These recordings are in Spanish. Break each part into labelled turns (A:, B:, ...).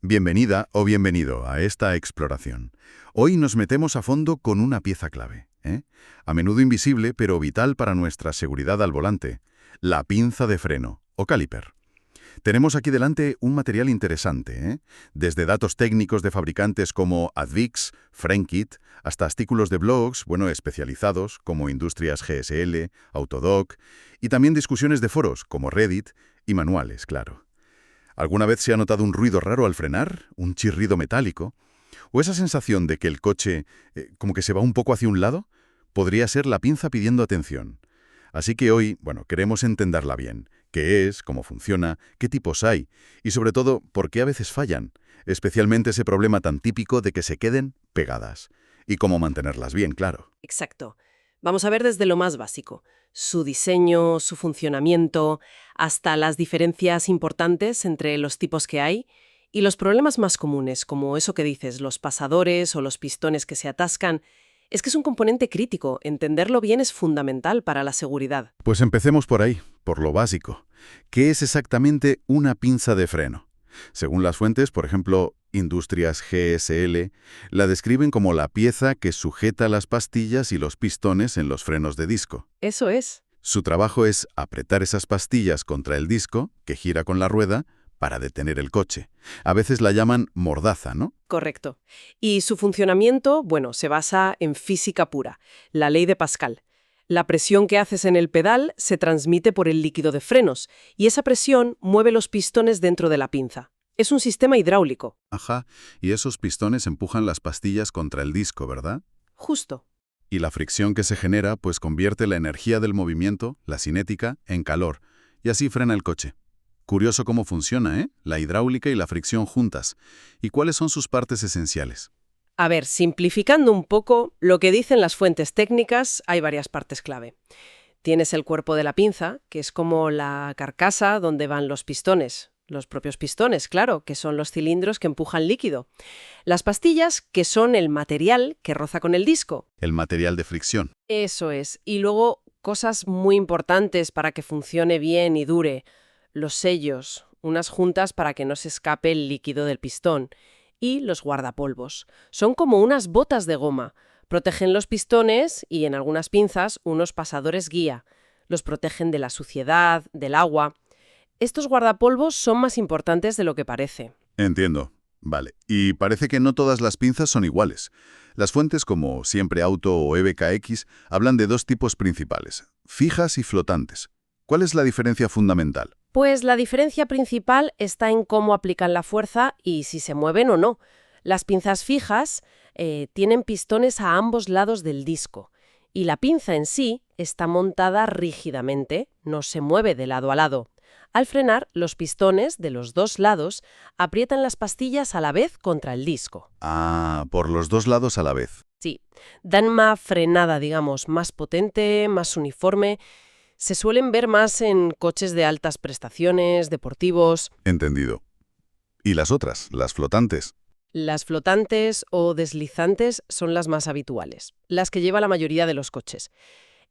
A: Bienvenida o bienvenido a esta exploración. Hoy nos metemos a fondo con una pieza clave, a menudo invisible pero vital para nuestra seguridad al volante, la pinza de freno, o caliper. Tenemos aquí delante un material interesante, desde datos técnicos de fabricantes como Advix, Frenkit, hasta artículos de blogs, especializados como Industrias GSL, Autodoc, y también discusiones de foros como Reddit y manuales, claro. ¿Alguna vez se ha notado un ruido raro al frenar? ¿Un chirrido metálico? ¿O esa sensación de que el coche como que se va un poco hacia un lado? Podría ser la pinza pidiendo atención. Así que hoy, queremos entenderla bien. ¿Qué es? ¿Cómo funciona? ¿Qué tipos hay? Y sobre todo, ¿por qué a veces fallan? Especialmente ese problema tan típico de que se queden pegadas. Y cómo mantenerlas bien, claro.
B: Exacto. Vamos a ver desde lo más básico. Su diseño, su funcionamiento, hasta las diferencias importantes entre los tipos que hay y los problemas más comunes, como eso que dices, los pasadores o los pistones que se atascan. Es que es un componente crítico. Entenderlo bien es fundamental para la seguridad.
A: Pues empecemos por ahí, por lo básico. ¿Qué es exactamente una pinza de freno? Según las fuentes, por ejemplo, Industrias GSL, la describen como la pieza que sujeta las pastillas y los pistones en los frenos de disco.
B: Eso es.
A: Su trabajo es apretar esas pastillas contra el disco, que gira con la rueda, para detener el coche. A veces la llaman mordaza, ¿no?
B: Correcto. Y su funcionamiento, se basa en física pura, la ley de Pascal. La presión que haces en el pedal se transmite por el líquido de frenos, y esa presión mueve los pistones dentro de la pinza. Es un sistema hidráulico.
A: Ajá, y esos pistones empujan las pastillas contra el disco, ¿verdad?
B: Justo.
A: Y la fricción que se genera, pues convierte la energía del movimiento, la cinética, en calor, y así frena el coche. Curioso cómo funciona, ¿eh? La hidráulica y la fricción juntas. ¿Y cuáles son sus partes esenciales?
B: A ver, simplificando un poco lo que dicen las fuentes técnicas, hay varias partes clave. Tienes el cuerpo de la pinza, que es como la carcasa donde van los pistones. Los propios pistones, claro, que son los cilindros que empujan líquido. Las pastillas, que son el material que roza con el disco.
A: El material de fricción.
B: Eso es. Y luego, cosas muy importantes para que funcione bien y dure. Los sellos, unas juntas para que no se escape el líquido del pistón. Y los guardapolvos. Son como unas botas de goma. Protegen los pistones y, en algunas pinzas, unos pasadores guía. Los protegen de la suciedad, del agua. Estos guardapolvos son más importantes de lo que parece.
A: Entiendo. Vale. Y parece que no todas las pinzas son iguales. Las fuentes como Siempre Auto o EBKX hablan de dos tipos principales, fijas y flotantes. ¿Cuál es la diferencia fundamental?
B: Pues la diferencia principal está en cómo aplican la fuerza y si se mueven o no. Las pinzas fijas tienen pistones a ambos lados del disco y la pinza en sí está montada rígidamente, no se mueve de lado a lado. Al frenar, los pistones de los dos lados aprietan las pastillas a la vez contra el disco.
A: Ah, por los dos lados a la vez.
B: Sí, dan una frenada, más potente, más uniforme. Se suelen ver más en coches de altas prestaciones, deportivos.
A: Entendido. ¿Y las otras, las flotantes?
B: Las flotantes o deslizantes son las más habituales, las que lleva la mayoría de los coches.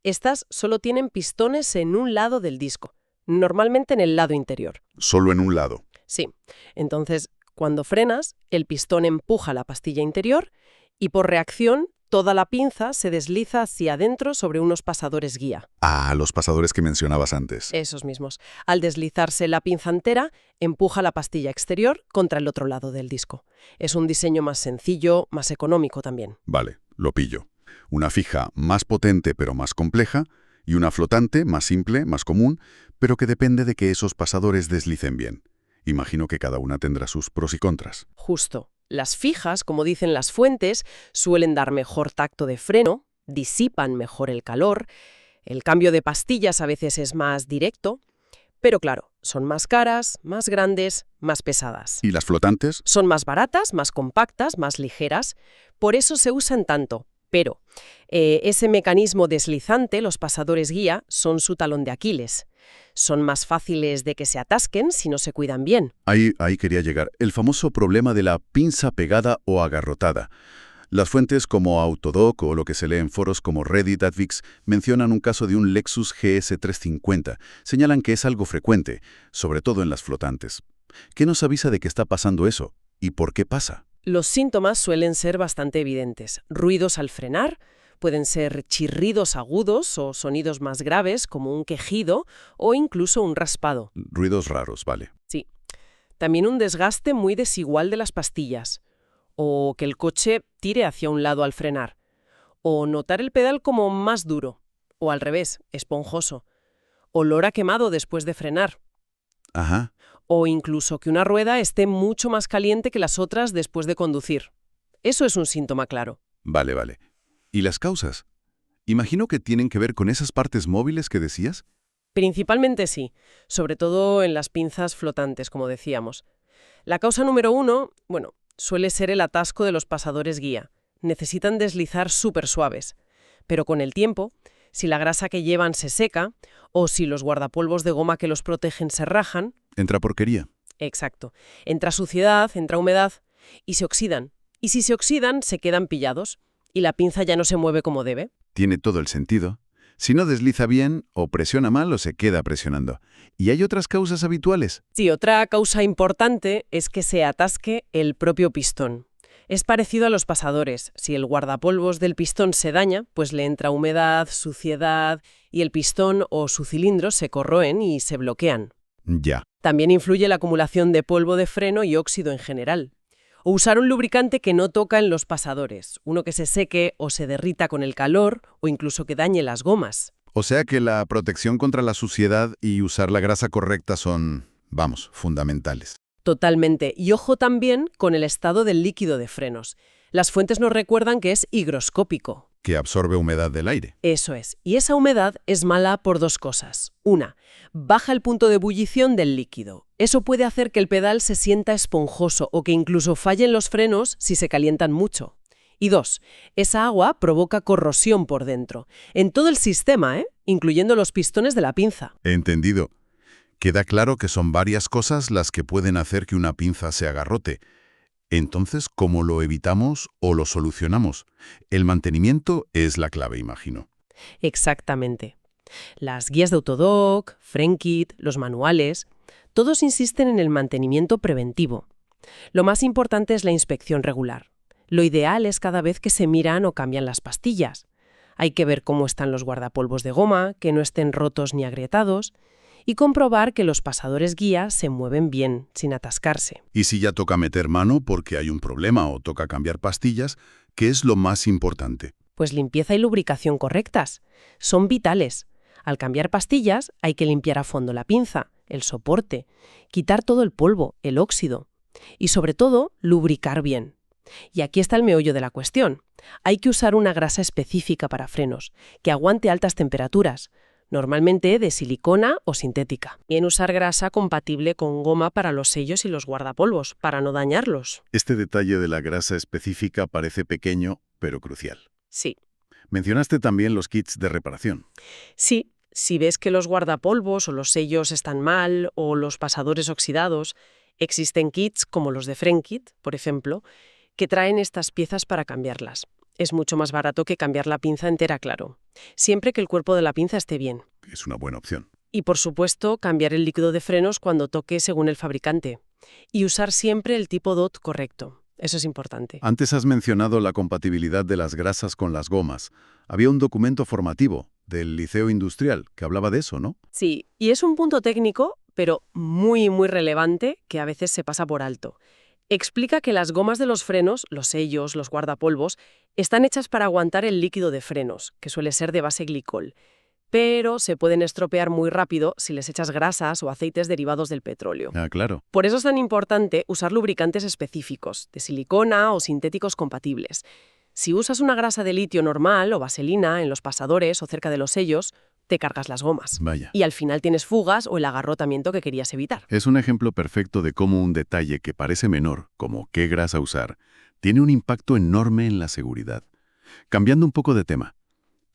B: Estas solo tienen pistones en un lado del disco, normalmente en el lado interior.
A: Solo en un lado.
B: Sí. Entonces, cuando frenas, el pistón empuja la pastilla interior y por reacción toda la pinza se desliza hacia adentro sobre unos pasadores guía.
A: Ah, los pasadores que mencionabas antes.
B: Esos mismos. Al deslizarse la pinza entera, empuja la pastilla exterior contra el otro lado del disco. Es un diseño más sencillo, más económico también.
A: Vale, lo pillo. Una fija más potente pero más compleja y una flotante más simple, más común, pero que depende de que esos pasadores deslicen bien. Imagino que cada una tendrá sus pros y contras.
B: Justo. Las fijas, como dicen las fuentes, suelen dar mejor tacto de freno, disipan mejor el calor, el cambio de pastillas a veces es más directo, pero claro, son más caras, más grandes, más pesadas.
A: ¿Y las flotantes?
B: Son más baratas, más compactas, más ligeras, por eso se usan tanto. Pero ese mecanismo deslizante, los pasadores guía, son su talón de Aquiles. Son más fáciles de que se atasquen si no se cuidan bien.
A: Ahí quería llegar. El famoso problema de la pinza pegada o agarrotada. Las fuentes como Autodoc o lo que se lee en foros como Reddit, Advix, mencionan un caso de un Lexus GS350. Señalan que es algo frecuente, sobre todo en las flotantes. ¿Qué nos avisa de que está pasando eso? ¿Y por qué pasa?
B: Los síntomas suelen ser bastante evidentes. Ruidos al frenar, pueden ser chirridos agudos o sonidos más graves como un quejido o incluso un raspado.
A: Ruidos raros, vale.
B: Sí. También un desgaste muy desigual de las pastillas, o que el coche tire hacia un lado al frenar, o notar el pedal como más duro, o al revés, esponjoso, olor a quemado después de frenar,
A: Ajá.
B: o incluso que una rueda esté mucho más caliente que las otras después de conducir. Eso es un síntoma claro.
A: Vale, vale. ¿Y las causas? Imagino que tienen que ver con esas partes móviles que decías.
B: Principalmente sí, sobre todo en las pinzas flotantes, como decíamos. La causa número 1, suele ser el atasco de los pasadores guía. Necesitan deslizar súper suaves. Pero con el tiempo, si la grasa que llevan se seca, o si los guardapolvos de goma que los protegen se rajan,
A: Entra porquería.
B: exacto, entra suciedad, entra humedad, y se oxidan. Y si se oxidan, se quedan pillados, y la pinza ya no se mueve como debe.
A: Tiene todo el sentido. Si no desliza bien, o presiona mal o se queda presionando. ¿Y hay otras causas habituales?
B: Sí, otra causa importante es que se atasque el propio pistón. Es parecido a los pasadores. Si el guardapolvos del pistón se daña, pues le entra humedad, suciedad y el pistón o su cilindro se corroen y se bloquean.
A: Ya.
B: También influye la acumulación de polvo de freno y óxido en general. O usar un lubricante que no toca en los pasadores, uno que se seque o se derrita con el calor o incluso que dañe las gomas.
A: O sea que la protección contra la suciedad y usar la grasa correcta son, fundamentales.
B: Totalmente. Y ojo también con el estado del líquido de frenos. Las fuentes nos recuerdan que es higroscópico.
A: Que absorbe humedad del aire.
B: Eso es. Y esa humedad es mala por dos cosas. Una, baja el punto de ebullición del líquido. Eso puede hacer que el pedal se sienta esponjoso o que incluso fallen los frenos si se calientan mucho. Y dos, esa agua provoca corrosión por dentro. En todo el sistema, incluyendo los pistones de la pinza.
A: Entendido. Queda claro que son varias cosas las que pueden hacer que una pinza se agarrote. Entonces, ¿cómo lo evitamos o lo solucionamos? El mantenimiento es la clave, imagino.
B: Exactamente. Las guías de Autodoc, Frenkit, los manuales, todos insisten en el mantenimiento preventivo. Lo más importante es la inspección regular. Lo ideal es cada vez que se miran o cambian las pastillas. Hay que ver cómo están los guardapolvos de goma, que no estén rotos ni agrietados, y comprobar que los pasadores guía se mueven bien, sin atascarse.
A: Y si ya toca meter mano porque hay un problema o toca cambiar pastillas, ¿qué es lo más importante?
B: Pues limpieza y lubricación correctas. Son vitales. Al cambiar pastillas hay que limpiar a fondo la pinza, el soporte, quitar todo el polvo, el óxido. Y sobre todo, lubricar bien. Y aquí está el meollo de la cuestión. Hay que usar una grasa específica para frenos, que aguante altas temperaturas, normalmente de silicona o sintética. Y en usar grasa compatible con goma para los sellos y los guardapolvos, para no dañarlos.
A: Este detalle de la grasa específica parece pequeño, pero crucial.
B: Sí.
A: Mencionaste también los kits de reparación.
B: Sí, si ves que los guardapolvos o los sellos están mal o los pasadores oxidados, existen kits como los de Frenkit, por ejemplo, que traen estas piezas para cambiarlas. Es mucho más barato que cambiar la pinza entera, claro. Siempre que el cuerpo de la pinza esté bien.
A: Es una buena opción.
B: Y, por supuesto, cambiar el líquido de frenos cuando toque según el fabricante. Y usar siempre el tipo DOT correcto. Eso es importante.
A: Antes has mencionado la compatibilidad de las grasas con las gomas. Había un documento formativo del Liceo Industrial que hablaba de eso, ¿no?
B: Sí, y es un punto técnico, pero muy, muy relevante que a veces se pasa por alto. Explica que las gomas de los frenos, los sellos, los guardapolvos, están hechas para aguantar el líquido de frenos, que suele ser de base glicol, pero se pueden estropear muy rápido si les echas grasas o aceites derivados del petróleo.
A: Ah, claro.
B: Por eso es tan importante usar lubricantes específicos, de silicona o sintéticos compatibles. Si usas una grasa de litio normal o vaselina en los pasadores o cerca de los sellos, te cargas las gomas.
A: Vaya.
B: Y al final tienes fugas o el agarrotamiento que querías evitar.
A: Es un ejemplo perfecto de cómo un detalle que parece menor, como qué grasa usar, tiene un impacto enorme en la seguridad. Cambiando un poco de tema,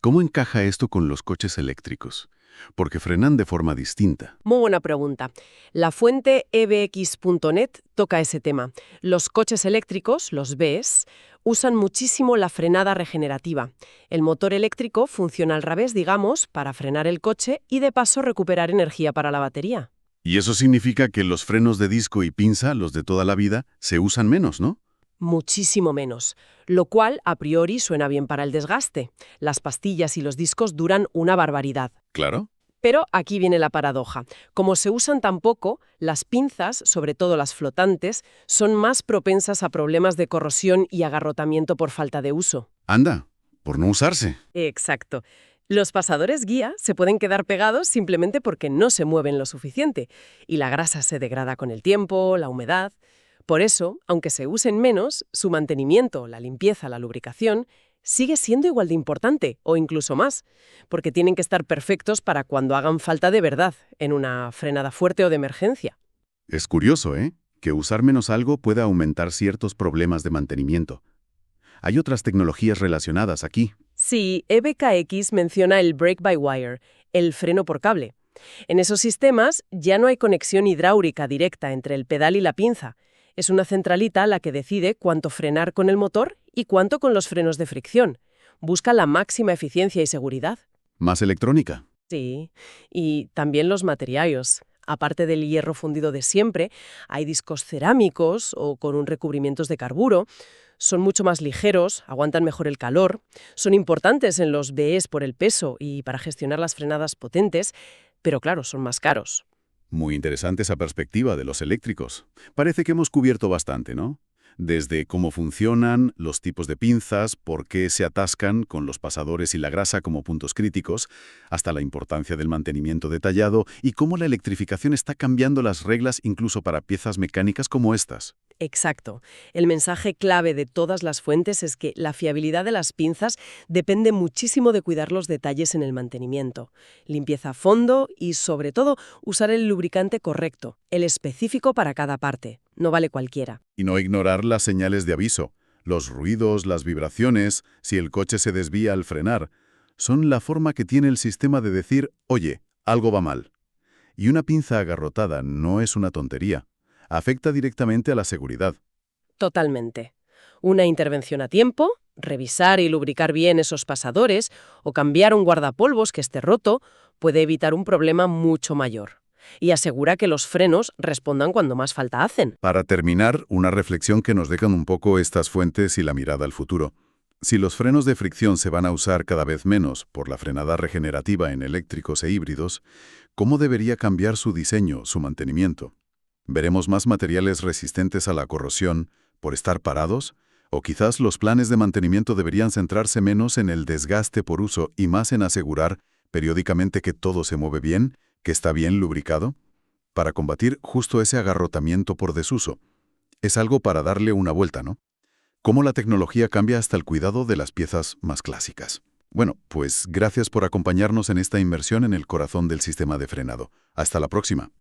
A: ¿cómo encaja esto con los coches eléctricos? Porque frenan de forma distinta.
B: Muy buena pregunta. La fuente ebx.net toca ese tema. Los coches eléctricos, los BES, usan muchísimo la frenada regenerativa. El motor eléctrico funciona al revés, digamos, para frenar el coche y de paso recuperar energía para la batería.
A: Y eso significa que los frenos de disco y pinza, los de toda la vida, se usan menos, ¿no?
B: Muchísimo menos, lo cual a priori suena bien para el desgaste. Las pastillas y los discos duran una barbaridad.
A: Claro.
B: Pero aquí viene la paradoja. Como se usan tan poco, las pinzas, sobre todo las flotantes, son más propensas a problemas de corrosión y agarrotamiento por falta de uso.
A: Anda, por no usarse.
B: Exacto. Los pasadores guía se pueden quedar pegados simplemente porque no se mueven lo suficiente y la grasa se degrada con el tiempo, la humedad. Por eso, aunque se usen menos, su mantenimiento, la limpieza, la lubricación, sigue siendo igual de importante o incluso más, porque tienen que estar perfectos para cuando hagan falta de verdad, en una frenada fuerte o de emergencia.
A: Es curioso, ¿eh? Que usar menos algo pueda aumentar ciertos problemas de mantenimiento. Hay otras tecnologías relacionadas aquí.
B: Sí, EBKX menciona el brake-by-wire, el freno por cable. En esos sistemas ya no hay conexión hidráulica directa entre el pedal y la pinza. Es una centralita la que decide cuánto frenar con el motor y cuánto con los frenos de fricción. Busca la máxima eficiencia y seguridad.
A: Más electrónica.
B: Sí, y también los materiales. Aparte del hierro fundido de siempre, hay discos cerámicos o con un recubrimientos de carburo. Son mucho más ligeros, aguantan mejor el calor, son importantes en los BEs por el peso y para gestionar las frenadas potentes, pero claro, son más caros.
A: Muy interesante esa perspectiva de los eléctricos. Parece que hemos cubierto bastante, ¿no? Desde cómo funcionan, los tipos de pinzas, por qué se atascan con los pasadores y la grasa como puntos críticos, hasta la importancia del mantenimiento detallado y cómo la electrificación está cambiando las reglas incluso para piezas mecánicas como estas.
B: Exacto. El mensaje clave de todas las fuentes es que la fiabilidad de las pinzas depende muchísimo de cuidar los detalles en el mantenimiento. Limpieza a fondo y, sobre todo, usar el lubricante correcto, el específico para cada parte. No vale cualquiera.
A: Y no ignorar las señales de aviso, los ruidos, las vibraciones, si el coche se desvía al frenar. Son la forma que tiene el sistema de decir, oye, algo va mal. Y una pinza agarrotada no es una tontería. Afecta directamente a la seguridad.
B: Totalmente. Una intervención a tiempo, revisar y lubricar bien esos pasadores o cambiar un guardapolvos que esté roto puede evitar un problema mucho mayor. Y asegura que los frenos respondan cuando más falta hacen.
A: Para terminar, una reflexión que nos dejan un poco estas fuentes y la mirada al futuro. Si los frenos de fricción se van a usar cada vez menos por la frenada regenerativa en eléctricos e híbridos, ¿cómo debería cambiar su diseño, su mantenimiento? ¿Veremos más materiales resistentes a la corrosión por estar parados? ¿O quizás los planes de mantenimiento deberían centrarse menos en el desgaste por uso y más en asegurar periódicamente que todo se mueve bien, que está bien lubricado? Para combatir justo ese agarrotamiento por desuso. Es algo para darle una vuelta, ¿no? Cómo la tecnología cambia hasta el cuidado de las piezas más clásicas. Bueno, pues gracias por acompañarnos en esta inmersión en el corazón del sistema de frenado. Hasta la próxima.